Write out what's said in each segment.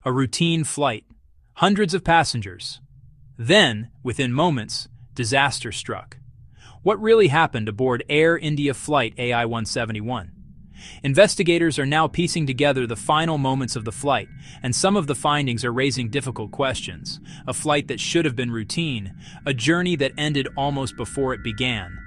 A routine flight. Hundreds of passengers. Then, within moments, disaster struck. What really happened aboard Air India Flight AI171? Investigators are now piecing together the final moments of the flight, and some of the findings are raising difficult questions. A flight that should have been routine, a journey that ended almost before it began.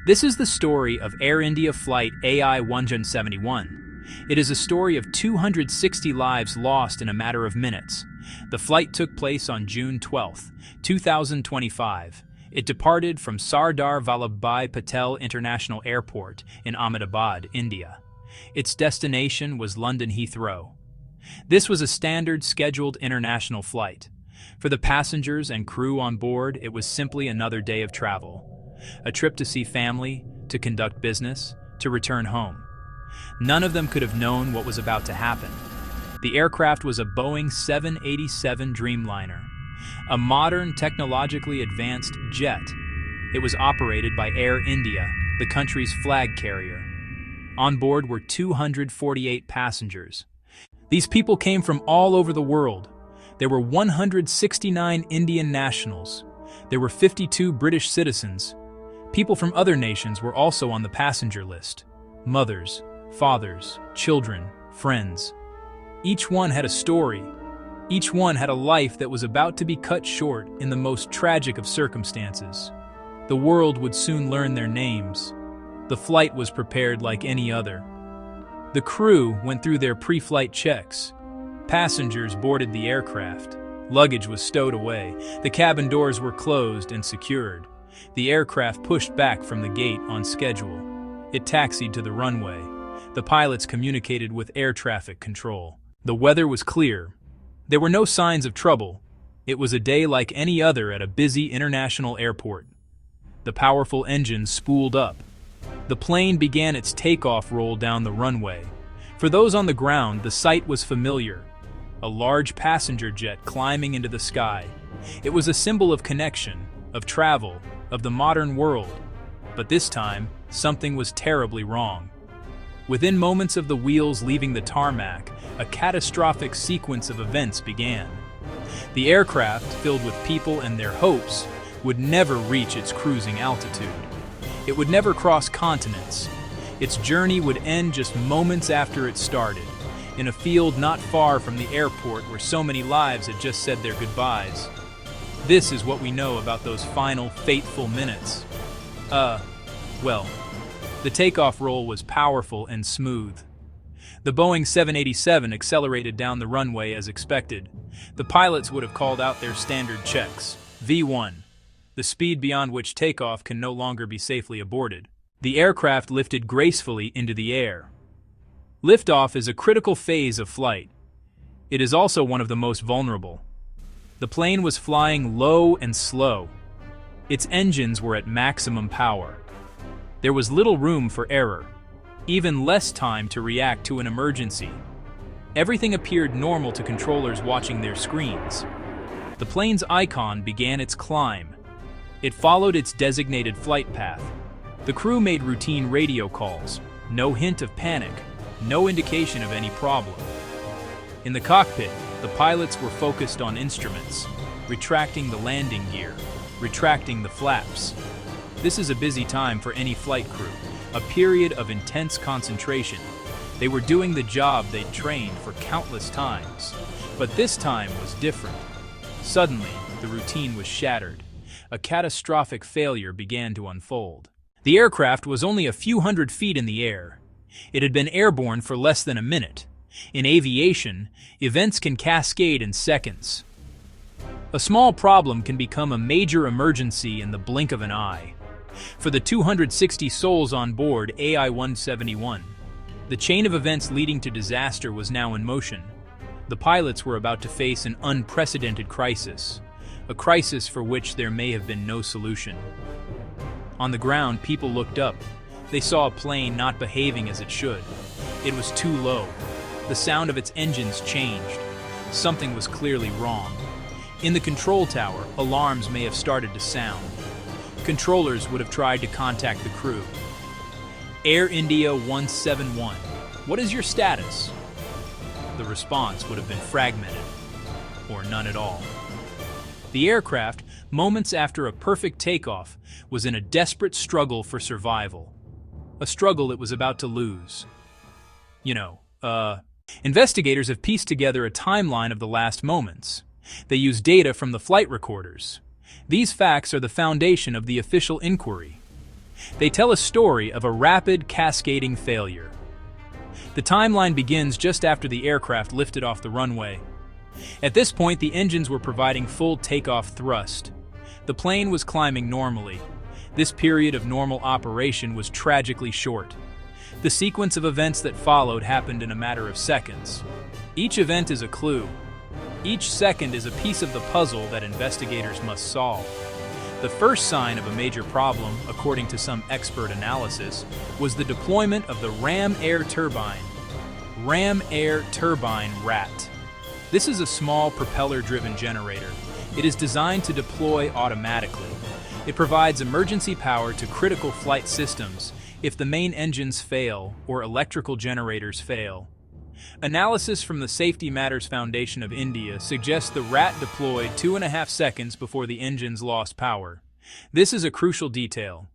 This is the story of Air India Flight AI171. It is a story of 260 lives lost in a matter of minutes. The flight took place on June 12, 2025. It departed from Sardar Vallabhbhai Patel International Airport in Ahmedabad, India. Its destination was London Heathrow. This was a standard scheduled international flight. For the passengers and crew on board, it was simply another day of travel. A trip to see family, to conduct business, to return home. None of them could have known what was about to happen. The aircraft was a Boeing 787 Dreamliner, a modern, technologically advanced jet. It was operated by Air India, the country's flag carrier. On board were 248 passengers. These people came from all over the world. There were 169 Indian nationals. There were 52 British citizens. People from other nations were also on the passenger list. Mothers, fathers, children, friends. Each one had a story. Each one had a life that was about to be cut short in the most tragic of circumstances. The world would soon learn their names. The flight was prepared like any other. The crew went through their pre-flight checks. Passengers boarded the aircraft. Luggage was stowed away. The cabin doors were closed and secured. The aircraft pushed back from the gate on schedule. It taxied to the runway. The pilots communicated with air traffic control. The weather was clear. There were no signs of trouble. It was a day like any other at a busy international airport. The powerful engines spooled up. The plane began its takeoff roll down the runway. For those on the ground, the sight was familiar. A large passenger jet climbing into the sky. It was a symbol of connection, of travel, of the modern world. But this time, something was terribly wrong. Within moments of the wheels leaving the tarmac, a catastrophic sequence of events began. The aircraft, filled with people and their hopes, would never reach its cruising altitude. It would never cross continents. Its journey would end just moments after it started, in a field not far from the airport where so many lives had just said their goodbyes. This is what we know about those final, fateful minutes. Well, the takeoff roll was powerful and smooth. The Boeing 787 accelerated down the runway as expected. The pilots would have called out their standard checks. V1, the speed beyond which takeoff can no longer be safely aborted. The aircraft lifted gracefully into the air. Liftoff is a critical phase of flight. It is also one of the most vulnerable. The plane was flying low and slow. Its engines were at maximum power. There was little room for error, even less time to react to an emergency. Everything appeared normal to controllers watching their screens. The plane's icon began its climb. It followed its designated flight path. The crew made routine radio calls. No hint of panic, no indication of any problem. In the cockpit, the pilots were focused on instruments, retracting the landing gear, retracting the flaps. This is a busy time for any flight crew, a period of intense concentration. They were doing the job they'd trained for countless times. But this time was different. Suddenly, the routine was shattered. A catastrophic failure began to unfold. The aircraft was only a few hundred feet in the air. It had been airborne for less than a minute. In aviation, events can cascade in seconds. A small problem can become a major emergency in the blink of an eye. For the 260 souls on board AI171, the chain of events leading to disaster was now in motion. The pilots were about to face an unprecedented crisis, a crisis for which there may have been no solution. On the ground, people looked up. They saw a plane not behaving as it should. It was too low. The sound of its engines changed. Something was clearly wrong. In the control tower, alarms may have started to sound. Controllers would have tried to contact the crew. Air India 171, what is your status? the response would have been fragmented, or none at all. The aircraft, moments after a perfect takeoff, was in a desperate struggle for survival. A struggle it was about to lose. Investigators have pieced together a timeline of the last moments. They use data from the flight recorders. These facts are the foundation of the official inquiry. They tell a story of a rapid, cascading failure. The timeline begins just after the aircraft lifted off the runway. At this point, the engines were providing full takeoff thrust. The plane was climbing normally. This period of normal operation was tragically short. The sequence of events that followed happened in a matter of seconds. Each event is a clue. Each second is a piece of the puzzle that investigators must solve. The first sign of a major problem, according to some expert analysis, was the deployment of the Ram Air Turbine RAT. This is a small propeller-driven generator. It is designed to deploy automatically. It provides emergency power to critical flight systems if the main engines fail or electrical generators fail. Analysis from the Safety Matters Foundation of India suggests the RAT deployed 2.5 seconds before the engines lost power. This is a crucial detail.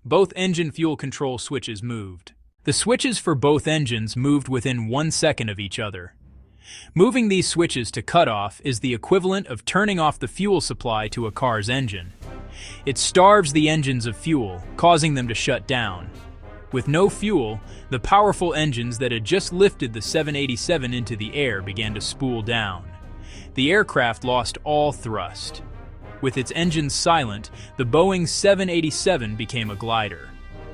Both engine fuel control switches moved. The switches for both engines moved within 1 second of each other. Moving these switches to cutoff is the equivalent of turning off the fuel supply to a car's engine. It starves the engines of fuel, causing them to shut down. With no fuel, the powerful engines that had just lifted the 787 into the air began to spool down. The aircraft lost all thrust. With its engines silent, the Boeing 787 became a glider.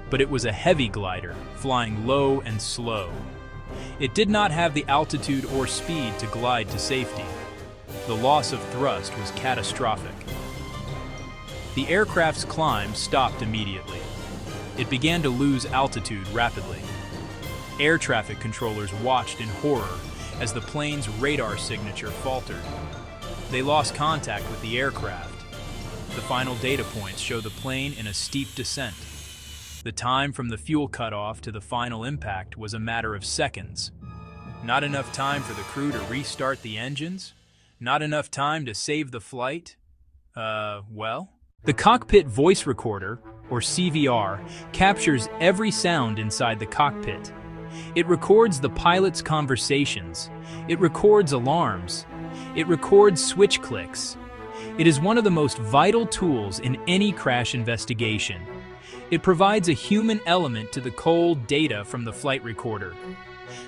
But it was a heavy glider, flying low and slow. It did not have the altitude or speed to glide to safety. The loss of thrust was catastrophic. The aircraft's climb stopped immediately. It began to lose altitude rapidly. Air traffic controllers watched in horror as the plane's radar signature faltered. They lost contact with the aircraft. The final data points show the plane in a steep descent. The time from the fuel cutoff to the final impact was a matter of seconds. Not enough time for the crew to restart the engines? Not enough time to save the flight? The cockpit voice recorder, or CVR, captures every sound inside the cockpit. It records the pilot's conversations. It records alarms. It records switch clicks. It is one of the most vital tools in any crash investigation. It provides a human element to the cold data from the flight recorder.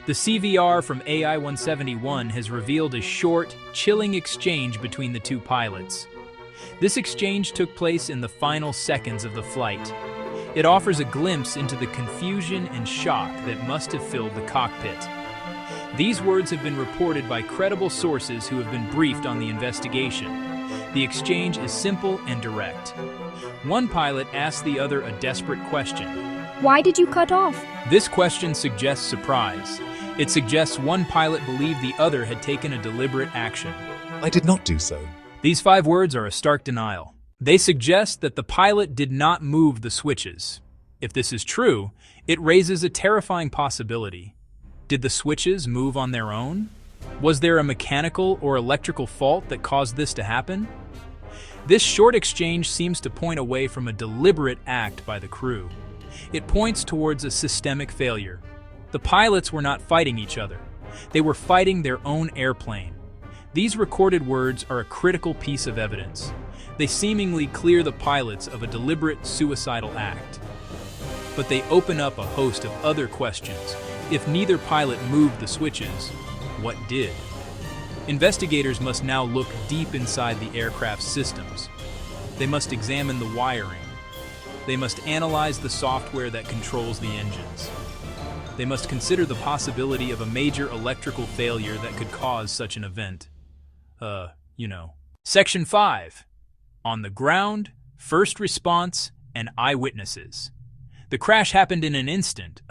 The CVR from AI171 has revealed a short, chilling exchange between the two pilots. This exchange took place in the final seconds of the flight. It offers a glimpse into the confusion and shock that must have filled the cockpit. These words have been reported by credible sources who have been briefed on the investigation. The exchange is simple and direct. One pilot asked the other a desperate question. Why did you cut off? This question suggests surprise. It suggests one pilot believed the other had taken a deliberate action. I did not do so. These 5 words are a stark denial. They suggest that the pilot did not move the switches. If this is true, it raises a terrifying possibility. Did the switches move on their own? Was there a mechanical or electrical fault that caused this to happen? This short exchange seems to point away from a deliberate act by the crew. It points towards a systemic failure. The pilots were not fighting each other. They were fighting their own airplane. These recorded words are a critical piece of evidence. They seemingly clear the pilots of a deliberate suicidal act. But they open up a host of other questions. If neither pilot moved the switches, what did? Investigators must now look deep inside the aircraft's systems. They must examine the wiring. They must analyze the software that controls the engines. They must consider the possibility of a major electrical failure that could cause such an event. Section 5. On the ground, first response, and eyewitnesses. The crash happened in an instant.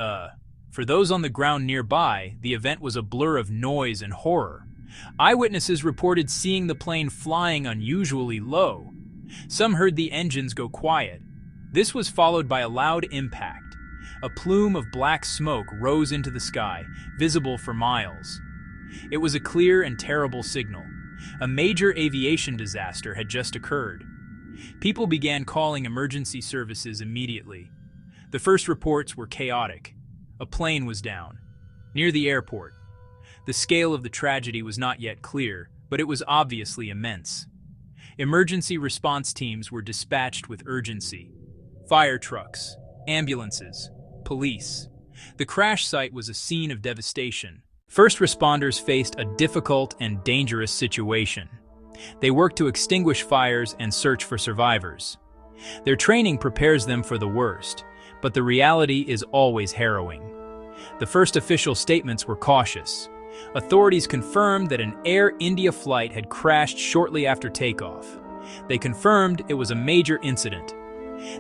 For those on the ground nearby, the event was a blur of noise and horror. Eyewitnesses reported seeing the plane flying unusually low. Some heard the engines go quiet. This was followed by a loud impact. A plume of black smoke rose into the sky, visible for miles. It was a clear and terrible signal. A major aviation disaster had just occurred. People began calling emergency services immediately. The first reports were chaotic. A plane was down, near the airport. The scale of the tragedy was not yet clear, but it was obviously immense. Emergency response teams were dispatched with urgency. Fire trucks, ambulances, police. The crash site was a scene of devastation. First responders faced a difficult and dangerous situation. They worked to extinguish fires and search for survivors. Their training prepares them for the worst, but the reality is always harrowing. The first official statements were cautious. Authorities confirmed that an Air India flight had crashed shortly after takeoff. They confirmed it was a major incident.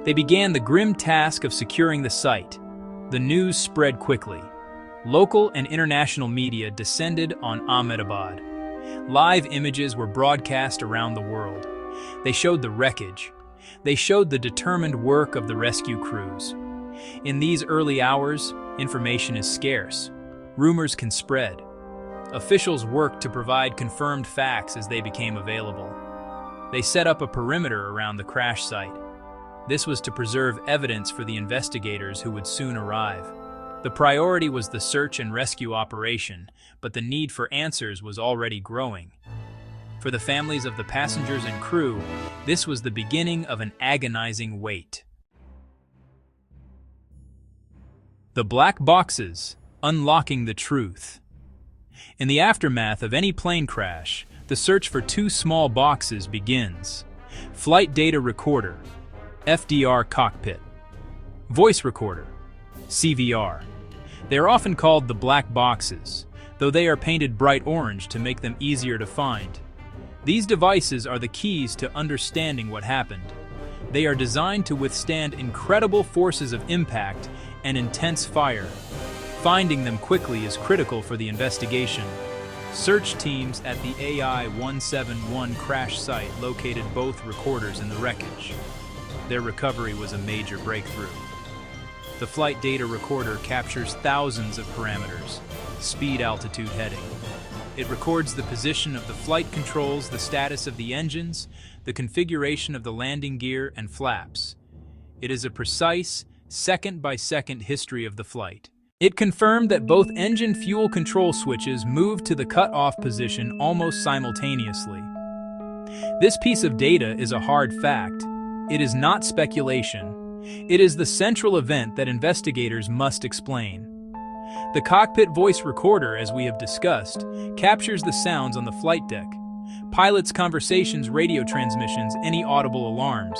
They began the grim task of securing the site. The news spread quickly. Local and international media descended on Ahmedabad. Live images were broadcast around the world. They showed the wreckage. They showed the determined work of the rescue crews. In these early hours, information is scarce. Rumors can spread. Officials worked to provide confirmed facts as they became available. They set up a perimeter around the crash site. This was to preserve evidence for the investigators who would soon arrive. The priority was the search and rescue operation, but the need for answers was already growing. For the families of the passengers and crew, this was the beginning of an agonizing wait. The black boxes, unlocking the truth. In the aftermath of any plane crash, the search for two small boxes begins. Flight data recorder, FDR cockpit. Voice recorder, CVR. They are often called the black boxes, though they are painted bright orange to make them easier to find. These devices are the keys to understanding what happened. They are designed to withstand incredible forces of impact and intense fire. Finding them quickly is critical for the investigation. Search teams at the AI171 crash site located both recorders in the wreckage. Their recovery was a major breakthrough. The flight data recorder captures thousands of parameters, speed, altitude, heading. It records the position of the flight controls, the status of the engines, the configuration of the landing gear and flaps. It is a precise, second-by-second history of the flight. It confirmed that both engine fuel control switches moved to the cut-off position almost simultaneously. This piece of data is a hard fact. It is not speculation. It is the central event that investigators must explain. The cockpit voice recorder, as we have discussed, captures the sounds on the flight deck. Pilots' conversations, radio transmissions, any audible alarms.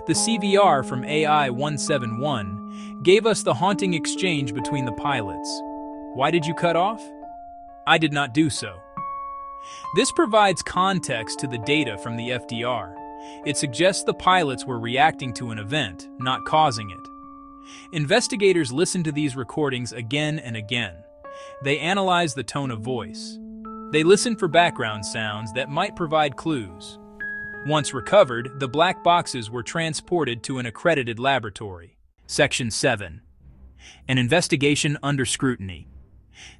The CVR from AI171 gave us the haunting exchange between the pilots. Why did you cut off? I did not do so. This provides context to the data from the FDR. It suggests the pilots were reacting to an event, not causing it. Investigators listen to these recordings again and again. They analyze the tone of voice. They listen for background sounds that might provide clues. Once recovered, the black boxes were transported to an accredited laboratory. Section 7. An investigation under scrutiny.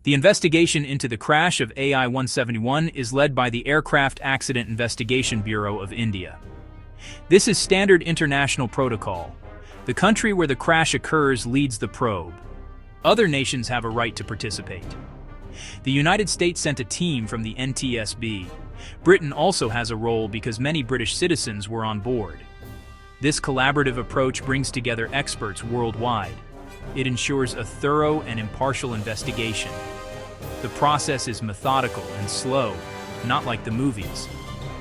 The investigation into the crash of AI-171 is led by the Aircraft Accident Investigation Bureau of India. This is standard international protocol. The country where the crash occurs leads the probe. Other nations have a right to participate. The United States sent a team from the NTSB. Britain also has a role because many British citizens were on board. This collaborative approach brings together experts worldwide. It ensures a thorough and impartial investigation. The process is methodical and slow, not like the movies.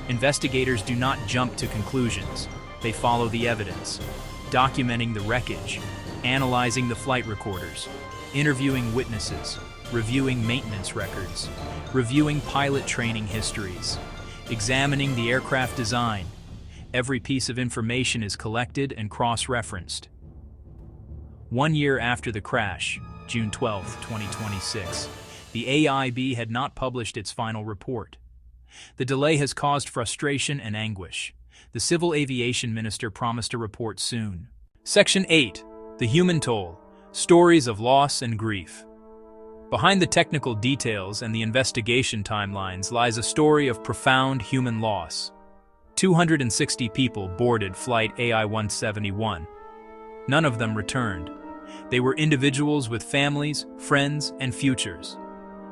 Investigators do not jump to conclusions. They follow the evidence, documenting the wreckage, analyzing the flight recorders, interviewing witnesses, reviewing maintenance records, reviewing pilot training histories, examining the aircraft design. Every piece of information is collected and cross-referenced. 1 year after the crash, June 12, 2026, the AIB had not published its final report. The delay has caused frustration and anguish. The Civil Aviation Minister promised a report soon. Section 8. The Human Toll. Stories of Loss and Grief. Behind the technical details and the investigation timelines lies a story of profound human loss. 260 people boarded Flight AI171. None of them returned. They were individuals with families, friends, and futures.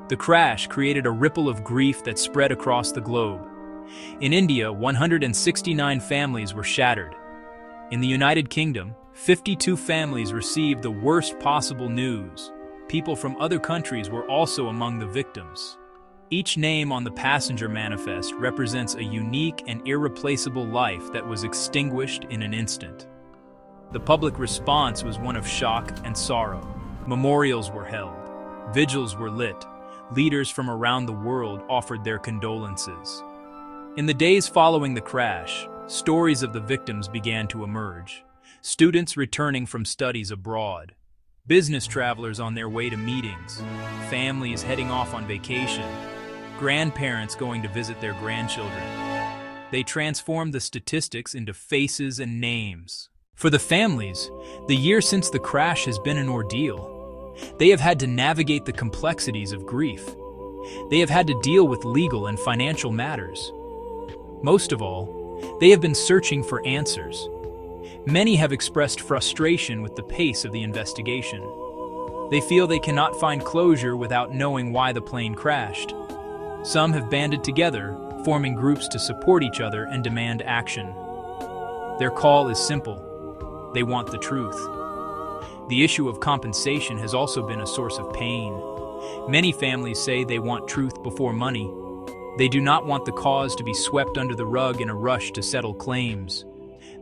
The crash created a ripple of grief that spread across the globe. In India, 169 families were shattered. In the United Kingdom, 52 families received the worst possible news. People from other countries were also among the victims. Each name on the passenger manifest represents a unique and irreplaceable life that was extinguished in an instant. The public response was one of shock and sorrow. Memorials were held. Vigils were lit. Leaders from around the world offered their condolences. In the days following the crash, stories of the victims began to emerge. Students returning from studies abroad, business travelers on their way to meetings, families heading off on vacation, grandparents going to visit their grandchildren. They transformed the statistics into faces and names. For the families, the year since the crash has been an ordeal. They have had to navigate the complexities of grief. They have had to deal with legal and financial matters. Most of all, they have been searching for answers. Many have expressed frustration with the pace of the investigation. They feel they cannot find closure without knowing why the plane crashed. Some have banded together, forming groups to support each other and demand action. Their call is simple. They want the truth. The issue of compensation has also been a source of pain. Many families say they want truth before money. They do not want the cause to be swept under the rug in a rush to settle claims.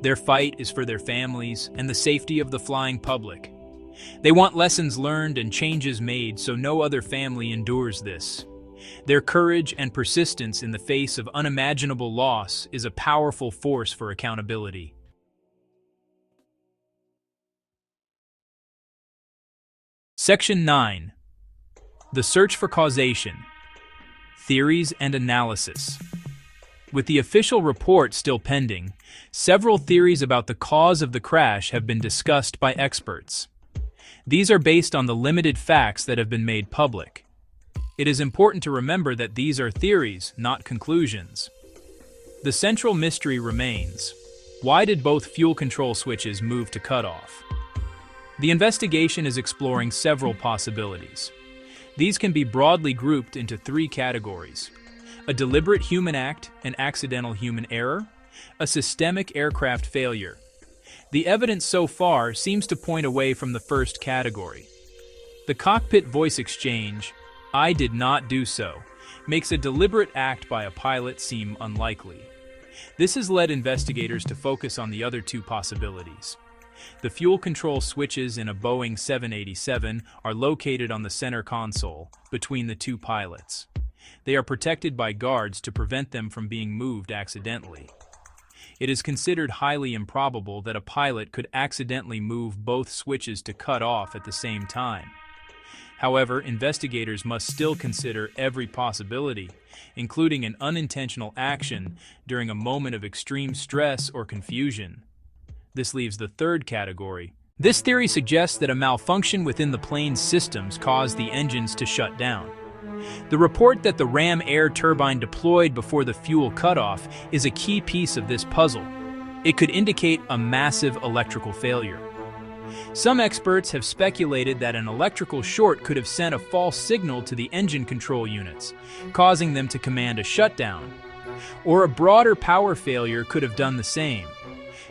Their fight is for their families and the safety of the flying public. They want lessons learned and changes made so no other family endures this. Their courage and persistence in the face of unimaginable loss is a powerful force for accountability. Section 9. The Search for Causation. Theories and Analysis. With the official report still pending, several theories about the cause of the crash have been discussed by experts. These are based on the limited facts that have been made public. It is important to remember that these are theories, not conclusions. The central mystery remains: why did both fuel control switches move to cutoff? The investigation is exploring several possibilities. These can be broadly grouped into three categories: a deliberate human act, an accidental human error, a systemic aircraft failure. The evidence so far seems to point away from the first category. The cockpit voice exchange, "I did not do so," makes a deliberate act by a pilot seem unlikely. This has led investigators to focus on the other two possibilities. The fuel control switches in a Boeing 787 are located on the center console, between the two pilots. They are protected by guards to prevent them from being moved accidentally. It is considered highly improbable that a pilot could accidentally move both switches to cut off at the same time. However, investigators must still consider every possibility, including an unintentional action during a moment of extreme stress or confusion. This leaves the third category. This theory suggests that a malfunction within the plane's systems caused the engines to shut down. The report that the ram air turbine deployed before the fuel cutoff is a key piece of this puzzle. It could indicate a massive electrical failure. Some experts have speculated that an electrical short could have sent a false signal to the engine control units, causing them to command a shutdown. Or a broader power failure could have done the same.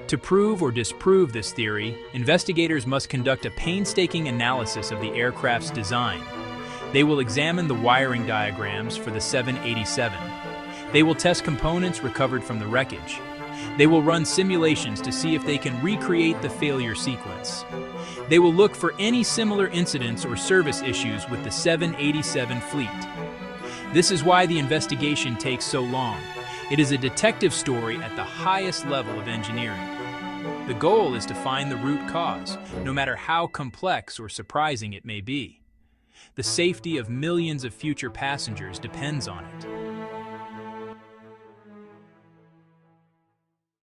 To prove or disprove this theory, investigators must conduct a painstaking analysis of the aircraft's design. They will examine the wiring diagrams for the 787. They will test components recovered from the wreckage. They will run simulations to see if they can recreate the failure sequence. They will look for any similar incidents or service issues with the 787 fleet. This is why the investigation takes so long. It is a detective story at the highest level of engineering. The goal is to find the root cause, no matter how complex or surprising it may be. The safety of millions of future passengers depends on it.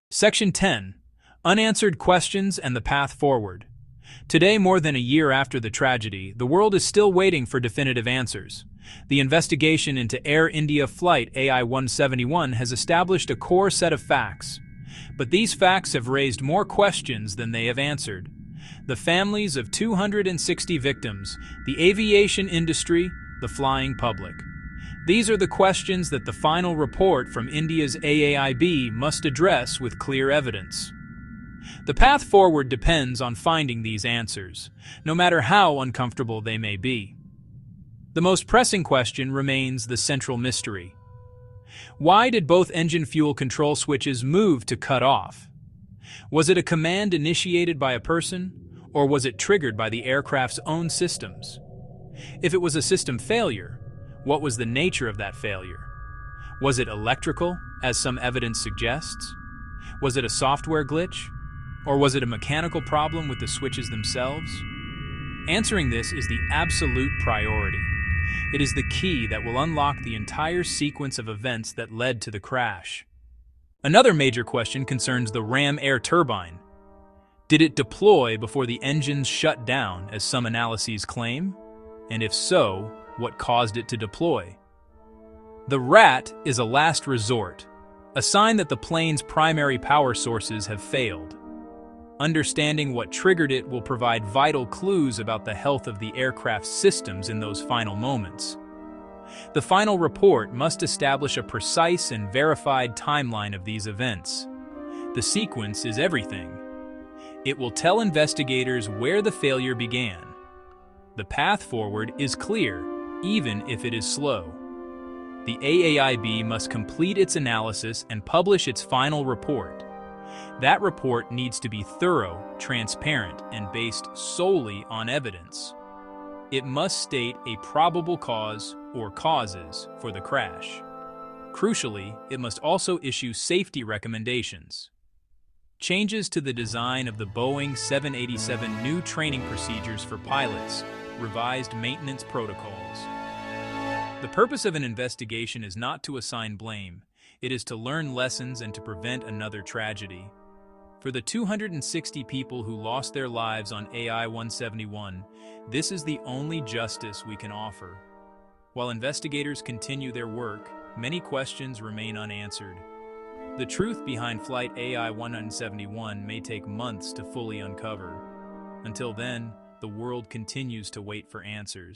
Section 10. Unanswered Questions and the Path Forward. Today, more than a year after the tragedy, the world is still waiting for definitive answers. The investigation into Air India Flight AI171 has established a core set of facts. But these facts have raised more questions than they have answered. The families of 260 victims, the aviation industry, the flying public. These are the questions that the final report from India's AAIB must address with clear evidence. The path forward depends on finding these answers, no matter how uncomfortable they may be. The most pressing question remains the central mystery. Why did both engine fuel control switches move to cut off? Was it a command initiated by a person, or was it triggered by the aircraft's own systems? If it was a system failure, what was the nature of that failure? Was it electrical, as some evidence suggests? Was it a software glitch? Or was it a mechanical problem with the switches themselves? Answering this is the absolute priority. It is the key that will unlock the entire sequence of events that led to the crash. Another major question concerns the ram air turbine. Did it deploy before the engines shut down, as some analyses claim? And if so, what caused it to deploy? The RAT is a last resort, a sign that the plane's primary power sources have failed. Understanding what triggered it will provide vital clues about the health of the aircraft's systems in those final moments. The final report must establish a precise and verified timeline of these events. The sequence is everything. It will tell investigators where the failure began. The path forward is clear, even if it is slow. The AAIB must complete its analysis and publish its final report. That report needs to be thorough, transparent, and based solely on evidence. It must state a probable cause or causes for the crash. Crucially, it must also issue safety recommendations. Changes to the design of the Boeing 787 new training procedures for pilots, revised maintenance protocols. The purpose of an investigation is not to assign blame. It is to learn lessons and to prevent another tragedy. For the 260 people who lost their lives on AI-171, this is the only justice we can offer. While investigators continue their work, many questions remain unanswered. The truth behind Flight AI-171 may take months to fully uncover. Until then, the world continues to wait for answers.